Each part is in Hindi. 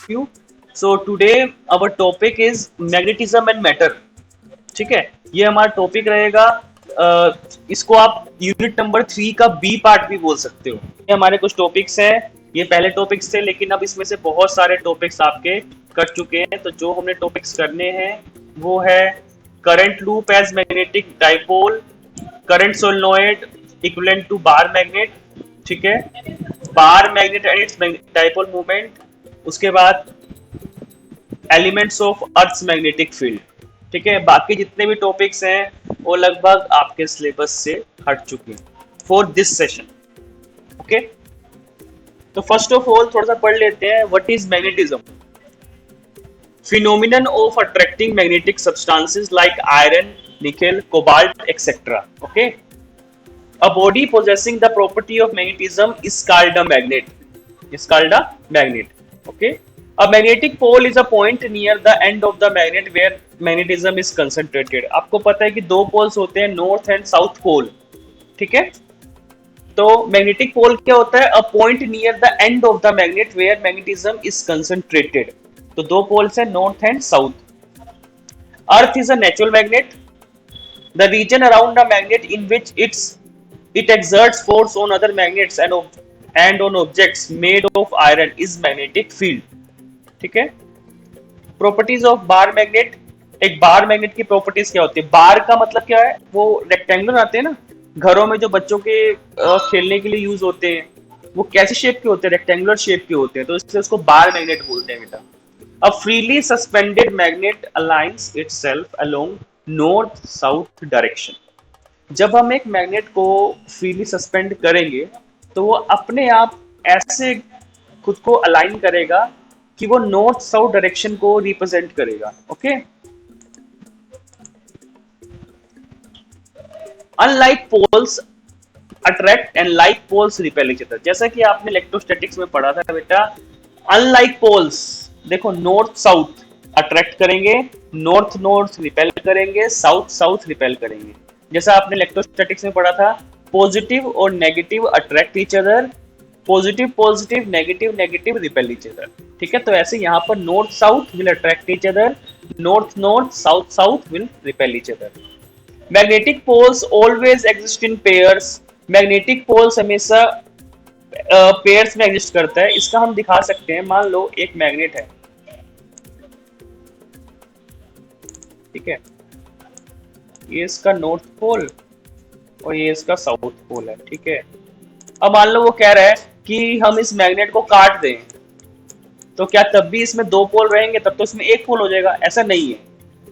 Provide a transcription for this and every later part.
you. So today our topic is magnetism and matter. ठीक है, ये हमारा टॉपिक रहेगा। इसको आप यूनिट नंबर 3 का बी पार्ट भी बोल सकते हो। ये हमारे कुछ टॉपिक्स हैं, ये पहले टॉपिक्स थे, लेकिन अब इसमें से बहुत सारे टॉपिक्स आपके कट चुके हैं। तो जो हमने टॉपिक्स करने हैं वो है current loop as magnetic dipole, current solenoid equivalent to bar magnet, ठीक है, bar magnet and its dipole movement, उसके बाद elements of earth magnetic field. ठीक है, बाकी जितने भी टॉपिक्स हैं वो लगभग आपके सिलेबस से हट चुके हैं फॉर दिस सेशन। ओके, तो फर्स्ट ऑफ ऑल थोड़ा सा पढ़ लेते हैं what is magnetism. phenomenon of attracting magnetic substances like iron, nickel, cobalt, etc. Okay, a body possessing the property of magnetism is called a magnet. Is called a magnet. Okay, a magnetic pole is a point near the end of the magnet where magnetism is concentrated. आपको पता है कि दो पोल्स होते हैं, नॉर्थ एंड साउथ पोल। ठीक है, तो मैग्नेटिक पोल क्या होता है? A point near the end of the magnet where magnetism is concentrated. तो दो पोल्स हैं, north and south. Earth is a natural magnet. The region around the magnet in which it exerts force on other magnets and on objects made of iron is magnetic field. ठीक है, प्रॉपर्टीज ऑफ बार मैग्नेट। एक बार मैग्नेट की प्रॉपर्टीज क्या होती है? बार का मतलब क्या है? वो रेक्टेंगुलर आते हैं ना घरों में, जो बच्चों के खेलने के लिए यूज होते हैं, वो कैसे शेप के होते हैं? रेक्टेंगुलर शेप के होते हैं, तो इसलिए उसको बार मैग्नेट बोलते हैं बेटा। A freely suspended magnet aligns itself along north-south direction. जब हम एक मैग्नेट को फ्रीली सस्पेंड करेंगे तो वो अपने आप ऐसे खुद को अलाइन करेगा कि वो नॉर्थ साउथ डायरेक्शन को रिप्रेजेंट करेगा। Okay, unlike poles attract and like poles repel each other. जैसा कि आपने इलेक्ट्रोस्टैटिक्स में पढ़ा था बेटा, अनलाइक पोल्स देखो, नॉर्थ साउथ अट्रैक्ट करेंगे, नॉर्थ नॉर्थ रिपेल करेंगे, साउथ साउथ रिपेल करेंगे। जैसा आपने इलेक्ट्रोस्टैटिक्स में पढ़ा था, पॉजिटिव और negative attract each other, positive positive, negative negative repel each other. ठीक है, तो ऐसे यहाँ पर north south will attract each other, north north, south south will repel each other. Magnetic poles always exist in pairs. Magnetic poles हमेशा पेयर्स में एग्जिस्ट करता है। इसका हम दिखा सकते हैं, मान लो एक मैग्नेट है, ठीक है, ये इसका नॉर्थ पोल और ये इसका साउथ पोल है। ठीक है, अब मान लो वो कह रहा है कि हम इस मैग्नेट को काट दें, तो क्या तब भी इसमें दो पोल रहेंगे? तब तो इसमें एक पोल हो जाएगा। ऐसा नहीं है,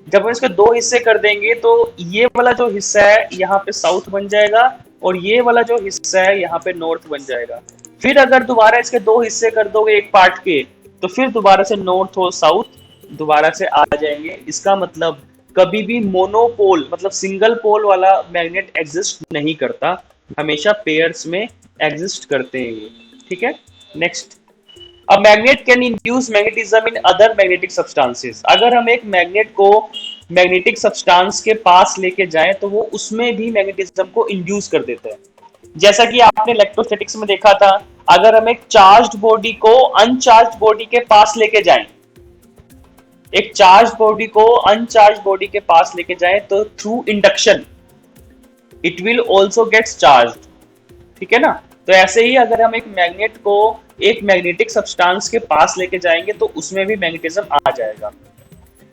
जब हम इसके दो हिस्से कर देंगे तो ये वाला जो हिस्सा है यहाँ पे साउथ बन जाएगा और ये वाला जो हिस्सा है यहाँ पे नॉर्थ बन जाएगा। फिर अगर दोबारा इसके दो हिस्से कर दोगे एक पार्ट के, तो फिर दोबारा से नॉर्थ और साउथ दोबारा से आ जाएंगे। इसका मतलब कभी भी मोनोपोल मतलब सिंगल पोल वाला मैग्नेट एग्जिस्ट नहीं करता, हमेशा पेयर्स में एग्जिस्ट करते हैं ये। ठीक है, next, a magnet can induce magnetism in other magnetic substances. अगर हम एक मैग्नेट को मैग्नेटिक सब्सटेंस के पास लेके जाएं तो वो उसमें भी मैग्नेटिज्म को इंड्यूस कर देता है। जैसा कि आपने इलेक्ट्रोस्टैटिक्स में देखा था, अगर हम एक चार्ज्ड बॉडी को अनचार्ज्ड बॉडी के पास लेके जाएं, एक चार्ज बॉडी को अनचार्ज बॉडी के पास लेके जाए तो through induction it will also gets charge. ठीक है ना, तो ऐसे ही अगर हम एक मैग्नेट को एक मैग्नेटिक सब्सटेंस के पास लेके जाएंगे तो उसमें भी मैग्नेटिज्म आ जाएगा।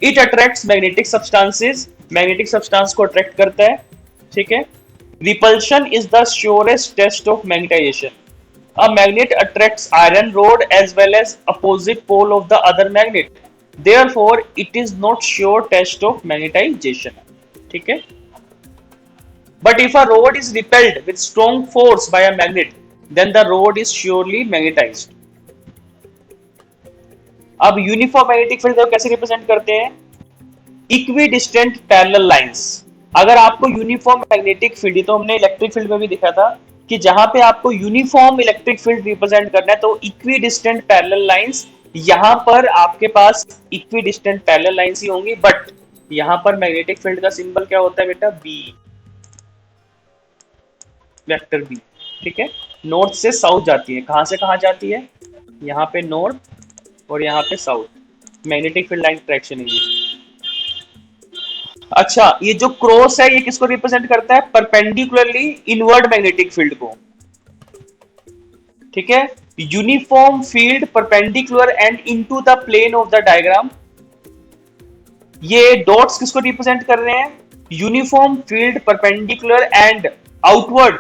It attracts magnetic substances, magnetic substance को अट्रैक्ट करता है। ठीक है, repulsion is the surest test of magnetization. A magnet attracts iron rod as well as opposite pole of the other magnet, therefore it is not sure test of magnetization. ठीक है, but if a rod is repelled with strong force by a magnet then the rod is surely magnetized. अब यूनिफॉर्म मैग्नेटिक फील्ड को कैसे रिप्रेजेंट करते हैं? Equidistant parallel lines. अगर आपको यूनिफॉर्म मैग्नेटिक फील्ड, तो हमने इलेक्ट्रिक फील्ड में भी दिखा था कि जहां पे आपको यूनिफॉर्म इलेक्ट्रिक फील्ड रिप्रेजेंट करना है तो इक्विडिस्टेंट पैरेलल लाइंस, यहां पर आपके पास इक्विडिस्टेंट पैरेलल लाइंस ही होंगी, बट यहां पर मैग्नेटिक फील्ड का सिंबल क्या होता है बेटा? B, vector B. ठीक है, नॉर्थ से साउथ जाती है, कहां से कहां जाती है? यहाँ पे नॉर्थ और यहाँ पे south, magnetic field line traction है ये। अच्छा, ये जो क्रॉस है ये किसको रिप्रेजेंट करता है? परपेंडिकुलरली इनवर्ड मैग्नेटिक फील्ड को, ठीक है। Uniform field perpendicular and into the plane of the diagram. ये डॉट्स किसको रिप्रेजेंट कर रहे हैं? Uniform field perpendicular and outward,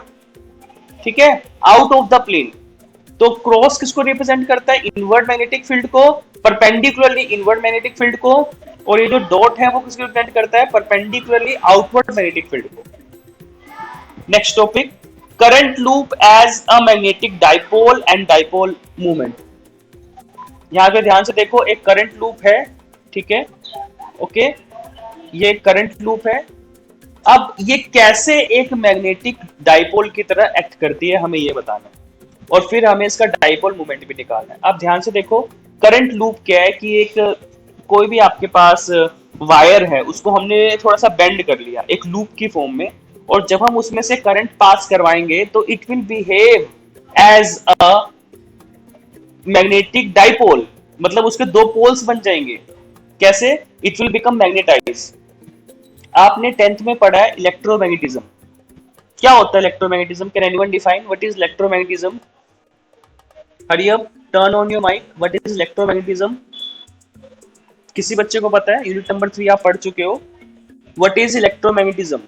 ठीक है, आउट ऑफ द प्लेन। तो क्रॉस किसको रिप्रेजेंट करता है? इनवर्ड मैग्नेटिक फील्ड को, परपेंडिकुलरली इनवर्ड मैग्नेटिक फील्ड को। और ये जो डॉट है वो किसको रिप्रेजेंट करता है? परपेंडिकुलरली आउटवर्ड मैग्नेटिक फील्ड को। Next topic, current loop as a magnetic dipole and dipole movement. यहां पे ध्यान से देखो, एक करंट लूप है, ठीक है, ओके, ये करंट लूप है। अब ये कैसे एक मैग्नेटिक डाइपोल की तरह एक्ट करती है, हमें ये बताना है, और फिर हमें इसका डाइपोल मूवमेंट भी निकालना है। अब ध्यान से देखो, करंट लूप क्या है कि एक कोई भी आपके पास वायर है, उसको हमने थोड़ा सा बेंड कर लिया एक लूप की फॉर्म में, और जब हम उसमें से करंट पास करवाएंगे तो it will behave as a magnetic dipole, मतलब उसके दो पोल्स बन जाएंगे। कैसे? It will become magnetize. आपने 10th में पढ़ा है इलेक्ट्रोमैग्नेटिज्म। क्या होता है electromagnetism? Can anyone define what is electromagnetism? Hurry up, turn on your mic. What is electromagnetism? किसी बच्चे को पता है? यूनिट नंबर 3 आप पढ़ चुके हो। What is electromagnetism?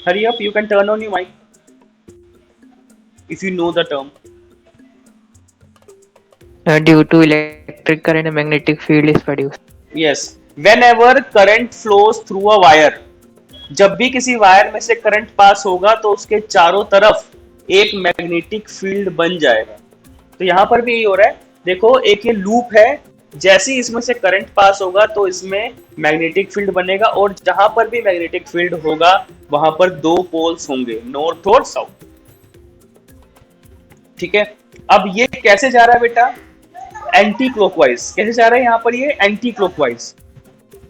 Hurry up, you can turn on your mic if you know the term. Due to electric current, a magnetic field is produced. Yes, whenever current flows through a wire, जब भी किसी वायर में से करंट पास होगा तो उसके चारों तरफ एक मैग्नेटिक फील्ड बन जाएगा। तो यहां पर भी यही हो रहा है। देखो, एक ये लूप है, जैसे ही इसमें से करंट पास होगा तो इसमें मैग्नेटिक फील्ड बनेगा, और जहां पर भी मैग्नेटिक फील्ड होगा वहां पर दो पोल्स होंगे, नॉर्थ और साउथ, ठीक है। अब ये कैसे जा रहा है बेटा? Anti clockwise. कैसे जा रहा है यहाँ पर? ये एंटी क्लॉकवाइज,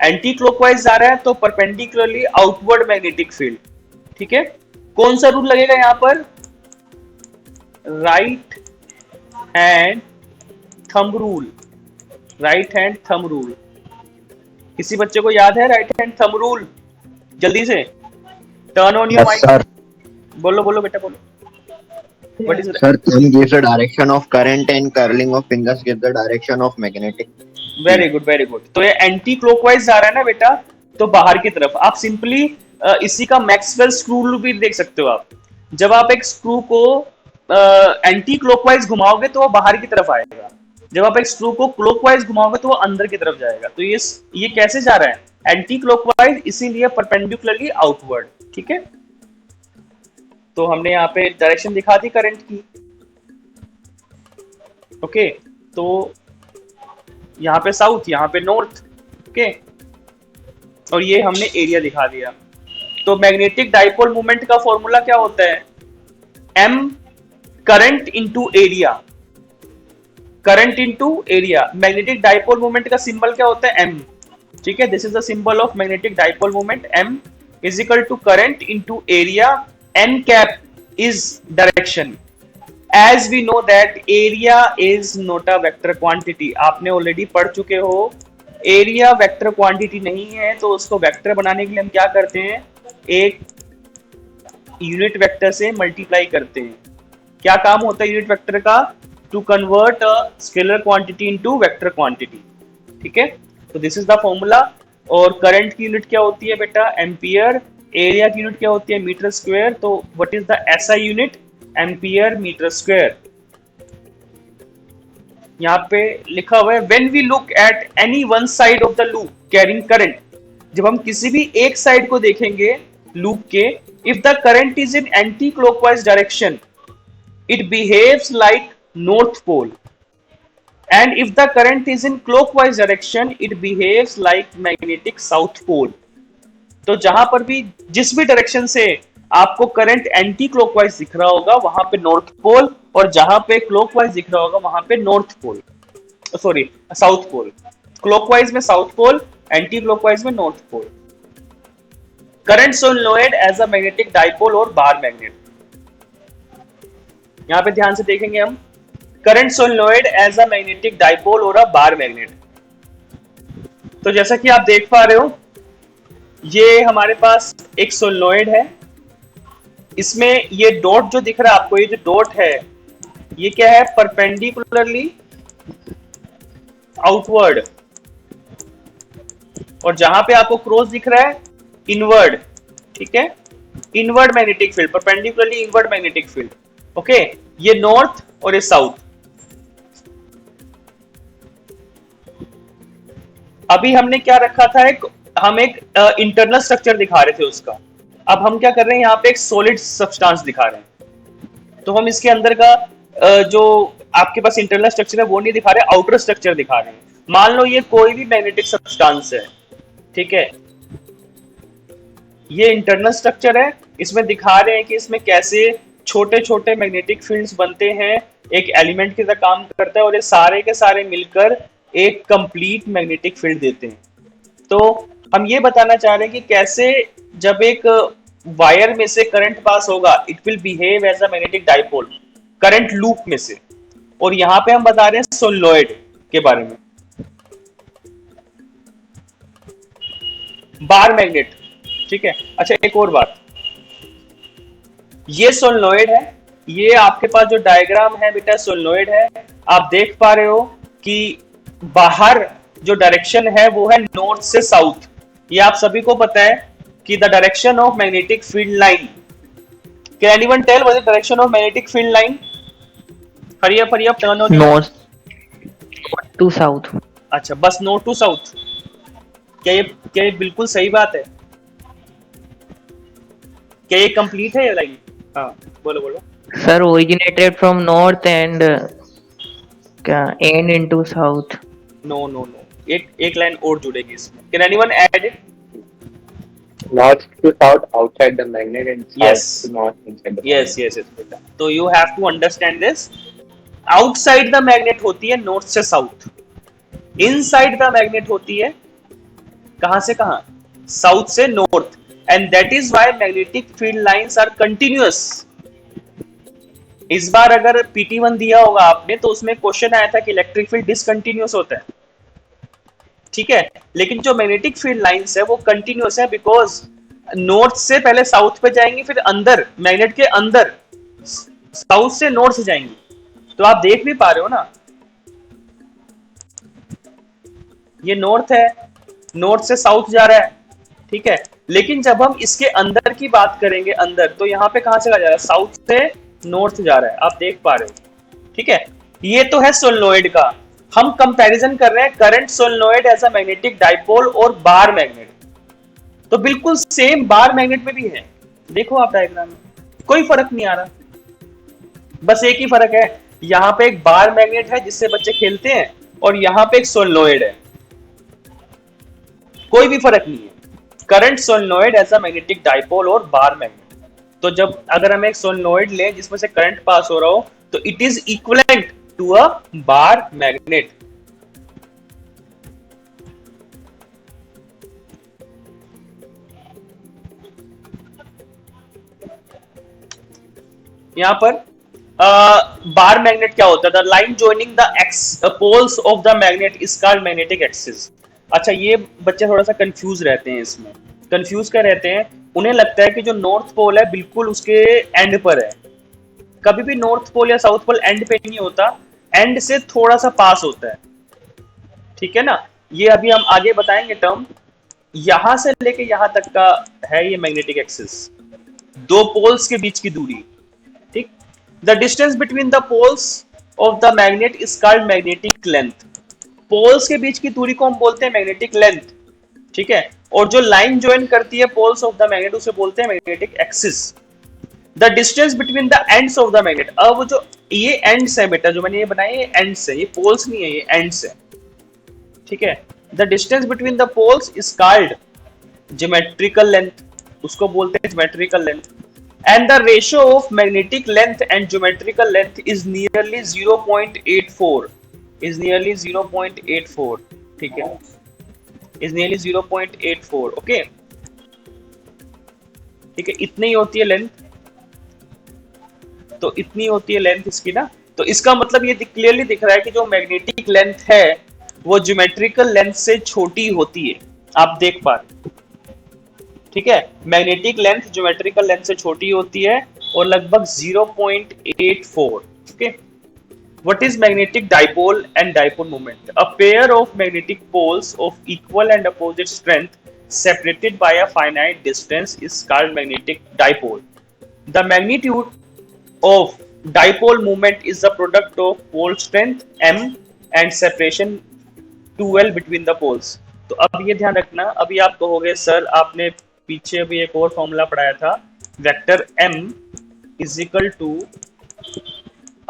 एंटी क्लॉकवाइज जा रहा है, तो परपेंडिकुलरली आउटवर्ड मैग्नेटिक फील्ड, ठीक है। कौन सा रूल लगेगा यहाँ पर? Right hand thumb rule, right hand thumb rule. किसी बच्चे को याद है राइट हैंड थंब रूल? जल्दी से turn on your Yes, mic. sir. बोलो बोलो बेटा, बोलो। What is? Sir, thumb gives the direction of current and curling of fingers gives the direction of magnetic. Very good, very good. तो ये एंटी क्लॉकवाइज जा रहा है ना बेटा, तो बाहर की तरफ। आप सिंपली इसी का मैक्सवेल स्क्रू रूल भी देख सकते हो आप। जब आप एक स्क्रू को एंटी क्लॉकवाइज घुमाओगे तो वो बाहर की तरफ आएगा, जब आप एक स्क्रू को क्लॉकवाइज घुमाओगे तो वो अंदर की तरफ जाएगा। तो ये कैसे जा रहा है? एंटी क्लॉकवाइज, इसीलिए परपेंडिकुलरली आउटवर्ड, ठीक है। तो हमने यहाँ पे डायरेक्शन दिखा दी करंट की, ओके। तो यहाँ पे साउथ, यहाँ पे नॉर्थ, ओके, और ये हमने एरिया दिखा दिया। तो मैग्नेटिक डाइपोल मूवमेंट का फॉर्मूला क्या होता है? m current into area, current into area. Magnetic dipole movement का सिंबल क्या होता है? m, ठीक है। This is the symbol of magnetic dipole movement. m is equal to current into area, n cap is direction. As we know that area is not a vector quantity, आपने ऑलरेडी पढ़ चुके हो, एरिया वेक्टर क्वांटिटी नहीं है, तो उसको वेक्टर बनाने के लिए हम क्या करते हैं? एक यूनिट वेक्टर से मल्टीप्लाई करते हैं। क्या काम होता है यूनिट वेक्टर का? To convert a scalar quantity into vector quantity, ठीक है। तो दिस इज द फॉर्मूला। और करंट की यूनिट क्या होती है बेटा? एम्पियर। एरिया की यूनिट क्या होती है? Metre square. तो what is the SI unit? Ampere metre square. यहाँ पे लिखा हुआ है when we look at any one side of the loop carrying current, जब हम किसी भी एक साइड को देखेंगे लूप के, if the current is in anti clockwise direction it behaves like north pole, and if the current is in clockwise direction it behaves like magnetic south pole. तो जहां पर भी, जिस भी डायरेक्शन से आपको करंट एंटी क्लॉकवाइज दिख रहा होगा वहां पे नॉर्थ पोल, और जहां पे क्लॉकवाइज दिख रहा होगा वहां पे north pole, sorry south pole. Clockwise में साउथ पोल, एंटी क्लॉकवाइज में north pole. Current solenoid as a magnetic dipole और बार मैग्नेट। यहां पे ध्यान से देखेंगे हम, current solenoid as a magnetic dipole और अ बार मैग्नेट। तो जैसा कि आप देख पा रहे हो, ये हमारे पास एक सोलेनोइड है, इसमें ये डॉट जो दिख रहा है आपको, ये जो डॉट है ये क्या है, परपेंडिकुलरली आउटवर्ड, और जहां पे आपको क्रॉस दिख रहा है इनवर्ड, ठीक है, inward magnetic field, perpendicularly inward magnetic field. Okay, ये नॉर्थ और ये साउथ। अभी हमने क्या रखा था, हम एक इंटरनल स्ट्रक्चर दिखा रहे थे उसका। अब हम क्या कर रहे हैं, यहाँ पे एक सॉलिड सब्सटेंस दिखा रहे हैं। तो हम इसके अंदर का जो आपके पास इंटरनल स्ट्रक्चर है वो नहीं दिखा रहे, आउटर स्ट्रक्चर दिखा रहे हैं। मान लो ये कोई भी मैग्नेटिक सब्सटेंस है, ठीक है, ये इंटरनल स्ट्रक्चर है, इसमें दिखा रहे हैं कि इसमें कैसे छोटे छोटे मैग्नेटिक फील्ड्स बनते हैं, एक एलिमेंट की तरह काम करता है, और ये सारे के सारे मिलकर एक कंप्लीट मैग्नेटिक फील्ड देते हैं। तो हम ये बताना चाह रहे हैं कि कैसे जब एक वायर में से करंट पास होगा, it will behave as a magnetic dipole, current loop में से। और यहाँ पे हम बता रहे हैं सोलेनोइड के बारे में, बार मैग्नेट, ठीक है। अच्छा, एक और बात, ये सोलेनोइड है, ये आपके पास जो डायग्राम है बेटा सोलेनोइड है, आप देख पा रहे हो कि बाहर जो डायरेक्शन है वो है नॉर्थ से साउथ। ये आप सभी को पता है कि the direction of magnetic field line, can anyone tell what is the direction of magnetic field line? Hurry up turn on north to south. अच्छा, बस नॉर्थ टू साउथ। क्या ये बिल्कुल सही बात है? क्या ये कंप्लीट है ये लाइन? हाँ, बोलो बोलो। Sir originated from north end क्या end into south. No no no, एक लाइन और जुड़ेगी इसमें। Can anyone add it? North to south outside the magnet and south Yes. to north inside the yes yes yes बेटा, तो you have to understand this. Outside the magnet होती है नॉर्थ से साउथ, इनसाइड द मैग्नेट होती है कहां से कहां, साउथ से north, and that is why magnetic field lines are continuous. इस बार अगर PT1 दिया होगा आपने तो उसमें क्वेश्चन आया था कि इलेक्ट्रिक फील्ड डिसकंटिन्यूअस होता है, ठीक है, लेकिन जो मैग्नेटिक फील्ड लाइंस है वो कंटिन्यूअस है, बिकॉज नॉर्थ से पहले साउथ पे जाएंगी, फिर अंदर मैग्नेट के अंदर साउथ से नॉर्थ जाएंगी। तो आप देख भी पा रहे हो ना, ये नॉर्थ है, नॉर्थ से साउथ जा रहा है, ठीक है, लेकिन जब हम इसके अंदर की बात करेंगे अंदर, तो यहाँ पे कहां से जा रहा है, साउथ से नॉर्थ जा रहा है, आप देख पा रहे हो, ठीक है। ये तो है सोलेनोइड का। हम कंपैरिजन कर रहे हैं current solenoid as a magnetic dipole और बार मैग्नेट। तो बिल्कुल सेम बार मैग्नेट में भी है, देखो आप डायग्राम में कोई फर्क नहीं आ रहा, बस एक ही फर्क है, यहाँ पे एक बार मैग्नेट है जिससे बच्चे खेलते हैं, और यहाँ पे एक सोलेनोइड है, कोई भी फर्क नहीं है। Current solenoid as a magnetic dipole और बार मैग्नेट। तो जब अगर हम एक सोलेनोइड लें जिसमें से करंट पास हो रहा हो, तो it is equivalent to a bar magnet. यहां पर बार मैग्नेट क्या होता है, the line joining the poles of the magnet is called magnetic axis. अच्छा, ये बच्चे थोड़ा सा कंफ्यूज रहते हैं, इसमें कंफ्यूज क्या रहते हैं, उन्हें लगता है कि जो नॉर्थ पोल है बिल्कुल उसके एंड पर है। कभी भी नॉर्थ पोल या साउथ पोल एंड पे नहीं होता, एंड से थोड़ा सा पास होता है, ठीक है ना। ये अभी हम आगे बताएंगे टर्म। यहां से लेके यहां तक का है ये मैग्नेटिक एक्सिस, दो पोल्स के बीच की दूरी, ठीक। The distance between the poles of the magnet is called magnetic length. Poles के बीच की दूरी को हम बोलते हैं मैग्नेटिक लेंथ, ठीक है, और जो लाइन ज्वाइन करती है पोल्स ऑफ द मैग्नेट उसे बोलते हैं magnetic axis. The distance between the ends of the magnet, अब जो ये एंड्स है बेटा, जो मैंने ये बनाए ये एंड्स है, ये पोल्स नहीं है, ये एंड्स है, ठीक है। The distance between the poles is called geometrical length, उसको बोलते हैं geometrical length. And the ratio of magnetic length and geometrical length is nearly 0.84, is nearly 0.84, ठीक है, इज नियरली 0.84, ओके, ठीक है, इतनी होती है लेंथ, तो इतनी होती है लेंथ इसकी ना। तो इसका मतलब ये क्लियरली दिख रहा है कि जो मैग्नेटिक लेंथ है वो ज्योमेट्रिकल लेंथ से छोटी होती है, आप देख पा रहे, ठीक है। मैग्नेटिक लेंथ ज्योमेट्रिकल लेंथ से छोटी होती है और लगभग 0.84, okay. What is magnetic dipole and dipole moment? A pair of magnetic poles of equal and opposite strength separated by a finite distance is called magnetic dipole. The magnitude of dipole moment is the product of pole strength m and separation 2l between the poles. तो अब ये ध्यान रखना, अभी आप कहोगे सर आपने पीछे भी एक और फॉर्मूला पढ़ाया था, vector m is equal to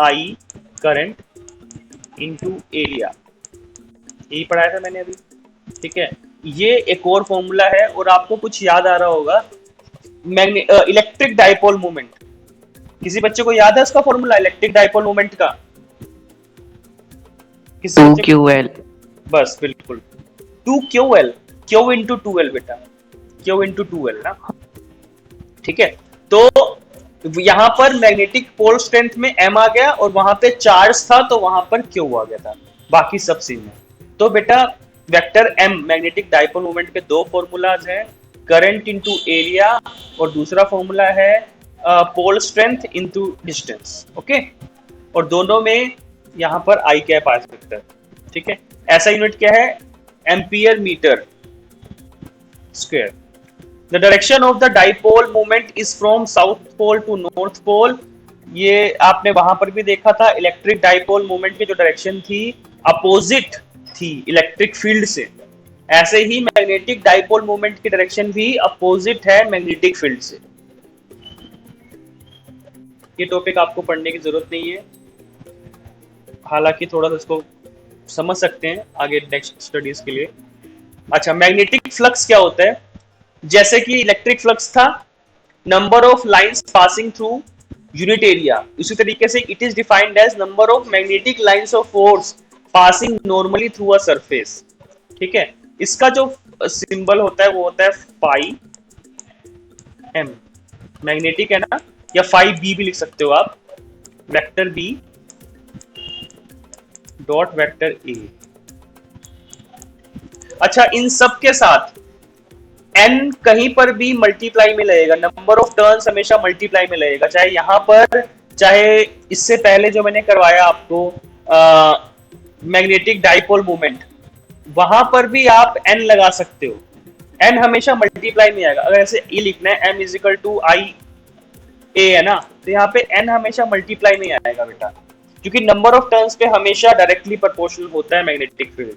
I current into area, यही पढ़ाया था मैंने अभी, ठीक है। ये एक और फॉर्मूला है और आपको कुछ याद आ रहा होगा, इलेक्ट्रिक डाइपोल मोमेंट, किसी बच्चे को याद है उसका फॉर्मूला इलेक्ट्रिक डाइपोल मोमेंट का? किसी बच्चे को? 2ql। बस बिल्कुल 2ql, q इंटू 2l बेटा, q इंटू 2l ना, ठीक है। तो यहां पर मैग्नेटिक पोल स्ट्रेंथ में m आ गया और वहां पे चार्ज था तो वहां पर q आ गया था, बाकी सब सेम है। तो बेटा vector m magnetic dipole moment के दो फॉर्मूलाज हैं, करंट इनटू एरिया और दूसरा फॉर्मूला है pole strength into distance, okay. और दोनों में यहां पर i कैप आ सकता है, ठीक है। ऐसा यूनिट क्या है? Ampere metre square. The direction of the dipole moment is from south pole to north pole. ये आपने वहां पर भी देखा था, इलेक्ट्रिक डाइपोल मोमेंट की जो डायरेक्शन थी अपोजिट थी इलेक्ट्रिक फील्ड से, ऐसे ही मैग्नेटिक डाइपोल मोमेंट की डायरेक्शन भी अपोजिट है मैग्नेटिक फील्ड से। ये टॉपिक आपको पढ़ने की जरूरत नहीं है, हालांकि थोड़ा सा इसको समझ सकते हैं आगे नेक्स्ट स्टडीज के लिए। अच्छा, मैग्नेटिक फ्लक्स क्या होता है? जैसे कि इलेक्ट्रिक फ्लक्स था, number of lines passing through unit area, उसी तरीके से it is defined as number of magnetic lines of force passing normally through a surface, ठीक है। इसका जो सिंबल होता है वो होता है फाई एम, मैग्नेटिक है ना, या फाई बी भी लिख सकते हो आप, vector B dot vector A. अच्छा, इन सब के साथ n कहीं पर भी मल्टीप्लाई में लगेगा, नंबर ऑफ टर्न्स हमेशा मल्टीप्लाई में लगेगा, चाहे यहां पर चाहे इससे पहले जो मैंने करवाया आपको मैग्नेटिक डाइपोल मोमेंट, वहां पर भी आप n लगा सकते हो, n हमेशा मल्टीप्लाई में आएगा। अगर ऐसे ये लिखना है m इज इक्वल टू आई ए है ना, तो यहाँ पे n हमेशा मल्टीप्लाई में आएगा बेटा, क्योंकि नंबर ऑफ टर्न्स पे हमेशा डायरेक्टली प्रोपोर्शनल होता है मैग्नेटिक फील्ड।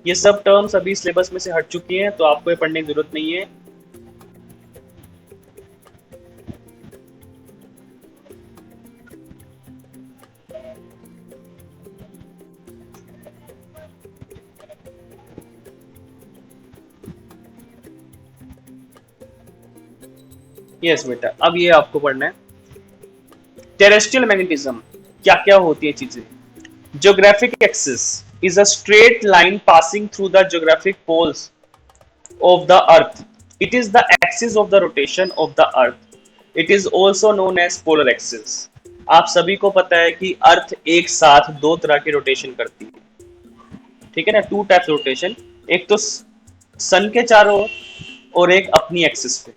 ये सब टर्म्स अभी सिलेबस में से हट चुकी हैं, तो आपको ये पढ़ने की जरूरत नहीं है। यस बेटा, अब ये आपको पढ़ना है टेरेस्ट्रियल मैग्नेटिज्म, क्या क्या होती है चीजें। Geographic axis is a straight line passing through the geographic poles of the earth. It is the axis of the rotation of the earth. It is also known as polar axis. आप सभी को पता है कि अर्थ एक साथ दो तरह की रोटेशन करती है, ठीक है ना, टू टाइप्स रोटेशन, एक तो सन के चारों और एक अपनी एक्सिस पे।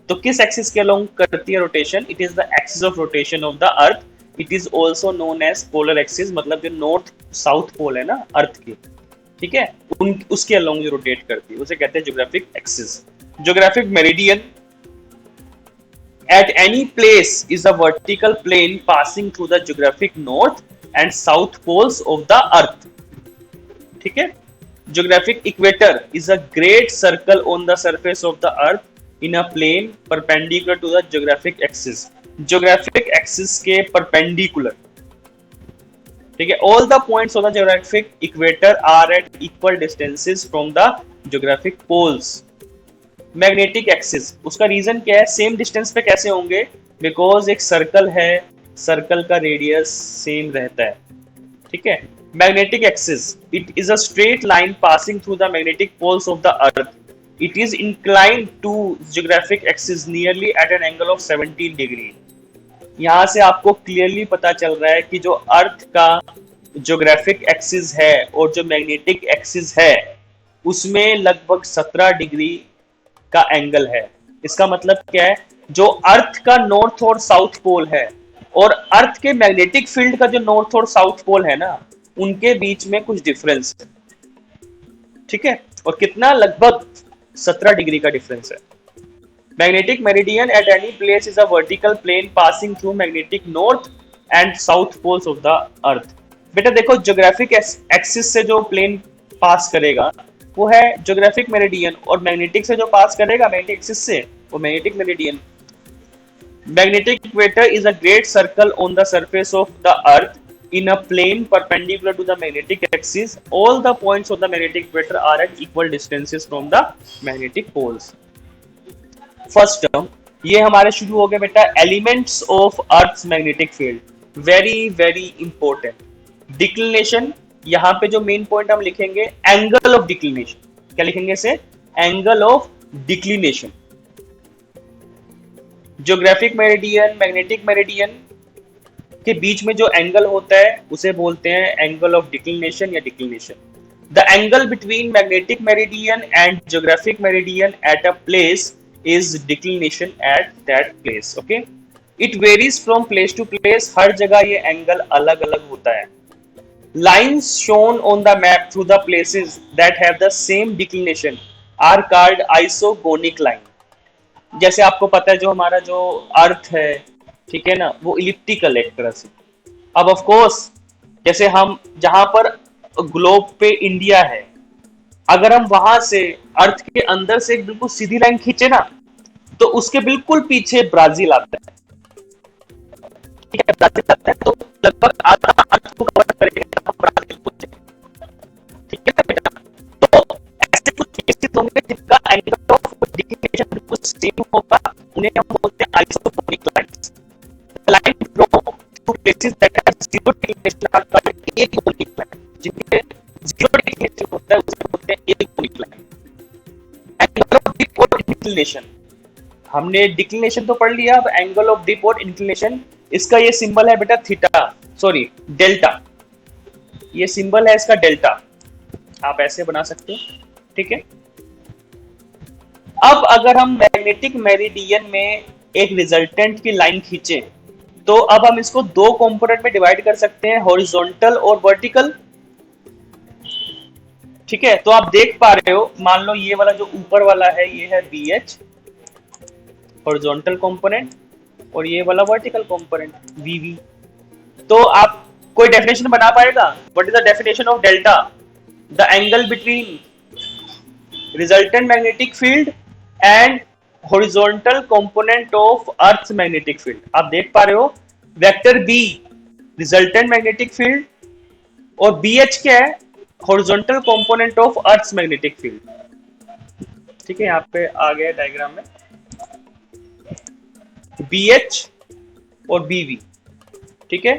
तो किस एक्सिस के अलोंग करती है rotation? It is the axis of rotation of the earth. It is also known as polar axis, मतलब जो नॉर्थ साउथ पोल है ना अर्थ की, ठीक है, उसके अलोंग जो रोटेट करती है उसे कहते हैं geographic axis. Geographic meridian at any place is a vertical plane passing through the geographic north and south poles of the earth, ठीक है। Geographic equator is a great circle on the surface of the earth in a plane perpendicular to the geographic axis, geographic axis के परपेंडिकुलर, ठीक है। All the points of the geographic equator are at equal distances from the geographic poles. Magnetic axis, उसका रीजन क्या है? सेम डिस्टेंस पे कैसे होंगे? बिकॉज एक सर्कल है, सर्कल का रेडियस सेम रहता है, ठीक है। Magnetic axis, it is a straight line passing through the magnetic poles of the earth. It is inclined to geographic axis nearly at an angle of 17 degree. यहाँ से आपको क्लियरली पता चल रहा है कि जो अर्थ का ज्योग्राफिक एक्सिस है और जो मैग्नेटिक एक्सिस है उसमें लगभग 17 डिग्री का एंगल है। इसका मतलब क्या है, जो अर्थ का नॉर्थ और साउथ पोल है और अर्थ के मैग्नेटिक फील्ड का जो नॉर्थ और साउथ पोल है ना, उनके बीच में कुछ डिफरेंस है, ठीक है। और कितना, लगभग 17 डिग्री का डिफरेंस है। Magnetic meridian at any place is a vertical plane passing through magnetic north and south poles of the earth. बेटा देखो, ज्योग्राफिक एक्सिस से जो प्लेन पास करेगा वो है ज्योग्राफिक मेरिडियन, और मैग्नेटिक से जो पास करेगा मैग्नेटिक एक्सिस से, वो magnetic meridian. Magnetic equator is a great circle on the surface of the earth in a plane perpendicular to the magnetic axis. All the points of the magnetic equator are at equal distances from the magnetic poles. First term, ये हमारे शुरू हो गए बेटा elements of Earth's magnetic field. Very very important. Declination, यहाँ पे जो मेन पॉइंट हम लिखेंगे angle of declination. क्या लिखेंगे इसे? Angle of declination. Geographic meridian, magnetic meridian के बीच में जो एंगल होता है उसे बोलते हैं एंगल ऑफ डिक्लिनेशन या declination. The angle between magnetic meridian and geographic meridian at a place is declination at that place. Okay, it varies from place to place, हर जगह ये एंगल अलग अलग होता है। Lines shown on the map through the places that have the same declination are called isogonic line. जैसे आपको पता है जो हमारा जो अर्थ है, ठीक है ना, वो इलिप्टिकल एक तरह से। अब ऑफ कोर्स जैसे हम जहां पर ग्लोब पे इंडिया है, अगर हम वहां से अर्थ के अंदर से एक बिल्कुल सीधी लाइन खींचे ना, तो उसके बिल्कुल पीछे ब्राजील आता है, ठीक है, ब्राजील आता है, तो लगभग आधा अर्थ को कवर करेगा हम ब्राजील को, ठीक है ना बेटा। तो ऐसे कुछ केसेस होंगे जिनका एंगल ऑफ डिक्लिनेशन बिल्कुल सेम होगा, उन्हें हम बोलते हैं isogonic lines. line flow through places that have zero declination are called agonic line. जिनके zero declination होता है उसे बोलते हैं agonic line. Angle of dip और inclination, हमने declination तो पढ़ लिया, अब angle of dip और inclination, इसका ये सिंबल है बेटा थीटा, सॉरी डेल्टा, ये सिंबल है इसका डेल्टा, आप ऐसे बना सकते हो, ठीक है। अब अगर हम मैग्नेटिक मेरिडियन में एक रिजल्टेंट की लाइन खींचे, तो अब हम इसको दो कंपोनेंट में डिवाइड कर सकते हैं, हॉरिजॉन्टल और वर्टिकल, ठीक है। तो आप देख पा रहे हो, मान लो ये वाला जो ऊपर वाला है ये है BH हॉरिजॉन्टल कंपोनेंट, और ये वाला वर्टिकल कंपोनेंट VV। तो आप कोई डेफिनेशन बना पाएगा? What is the definition of delta? The angle between resultant magnetic field and horizontal component of earth magnetic field. आप देख पा रहे हो vector B resultant magnetic field और BH क्या है? Horizontal component of earth magnetic field, ठीक है। यहाँ पे आ गया डायग्राम में BH और BV, ठीक है।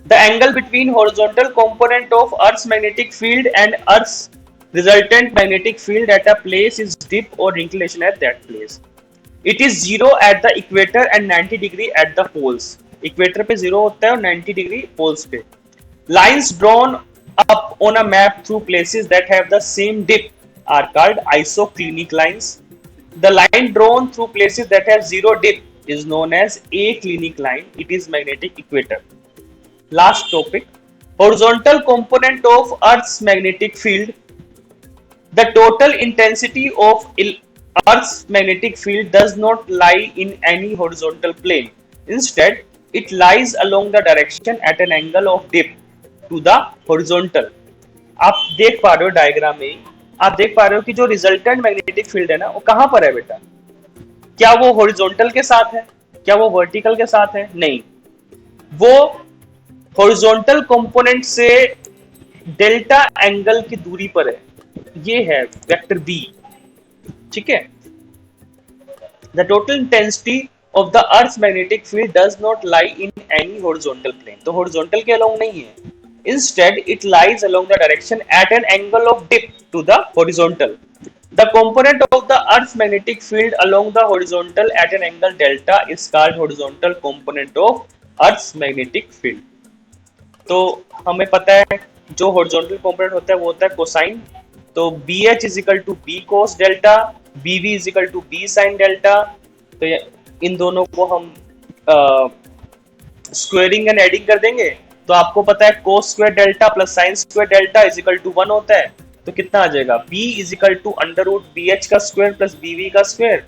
The angle between horizontal component of earth magnetic field and earth resultant magnetic field at a place is dip or inclination at that place. It is 0 at the equator and 90 degree at the poles. Equator पे 0 होता है और 90 degree poles पे. Lines drawn up on a map through places that have the same dip are called isoclinic lines. The line drawn through places that have 0 dip is known as aclinic line. It is magnetic equator. Last topic, horizontal component of Earth's magnetic field. The total intensity of Earth's magnetic field does not lie in any horizontal plane. Instead, it lies along the direction at an angle of dip to the horizontal. आप देख पा रहे हो डायग्राम में, आप देख पा रहे हो कि जो रिजल्टेंट मैग्नेटिक फील्ड है ना, वो कहां पर है बेटा? क्या वो हॉरिजॉन्टल के साथ है? क्या वो वर्टिकल के साथ है? नहीं, वो हॉरिजॉन्टल कंपोनेंट से डेल्टा एंगल की दूरी पर है, ये है वेक्टर B, ठीक है। The total intensity of the Earth's magnetic field does not lie in any horizontal plane. तो horizontal के along नहीं है. Instead, it lies along the direction at an angle of dip to the horizontal. The component of the Earth's magnetic field along the horizontal at an angle delta is called horizontal component of Earth's magnetic field. तो हमें पता है जो हॉरिजॉन्टल कंपोनेंट होता है वो होता है कोसाइन. तो B H is equal to B cos delta, B V is equal to B sine delta. तो इन दोनों को हम स्क्वेयरिंग एंड एडिंग कर देंगे तो आपको पता है cos square delta plus sine square delta is equal to 1 होता है. तो कितना आ जाएगा, b is equal to under root B H का स्क्वायर प्लस बी वी का स्क्वायर.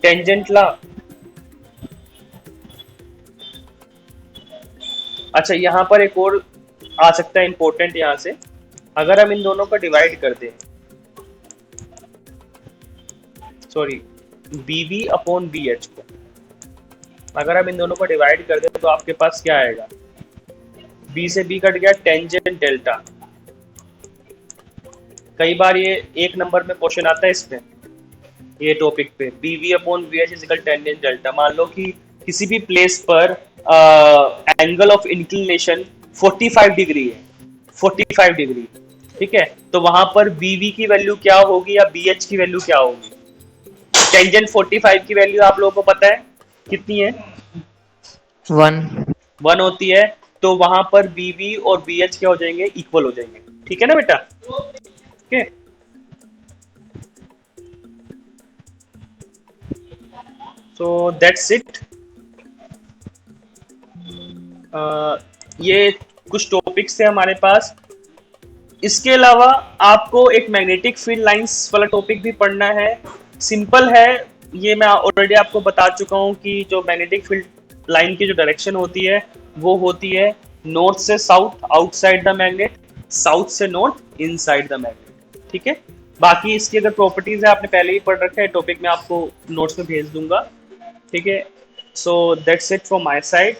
टेंजेंट ला. अच्छा यहाँ पर एक और आ सकता है इंपॉर्टेंट. यहाँ से अगर हम इन दोनों को डिवाइड कर दें, sorry B V upon B H को अगर हम इन दोनों को डिवाइड कर दें तो आपके पास क्या आएगा, b से b कट गया, टेंजेंट डेल्टा. कई बार ये एक नंबर में क्वेश्चन आता है इसमें, ये टॉपिक पे B V upon V H is equal tangent delta. मान लो कि किसी भी प्लेस पर एंगल ऑफ इंक्लिनेशन 45 डिग्री है, 45 डिग्री, ठीक है. तो वहां पर बी वी की वैल्यू क्या होगी या बी एच की वैल्यू क्या होगी. टेंजेंट 45 की वैल्यू आप लोगों को पता है कितनी है, 1 होती है. तो वहां पर बी वी और बी एच क्या हो जाएंगे, इक्वल हो जाएंगे. ठीक है ना बेटा. Okay so that's it. ये कुछ टॉपिक्स थे हमारे पास. इसके अलावा आपको एक मैग्नेटिक फील्ड लाइंस वाला टॉपिक भी पढ़ना है. सिंपल है ये, मैं ऑलरेडी आपको बता चुका हूँ कि जो मैग्नेटिक फील्ड लाइन की जो डायरेक्शन होती है वो होती है नॉर्थ से south outside the magnet, south से नॉर्थ इनसाइड द मैग्नेट. ठीक है. बाकी इसकी अगर प्रॉपर्टीज है आपने पहले ही पढ़ रखा है, टॉपिक में आपको नोट्स में भेज दूंगा. ठीक है. So that's it from my side.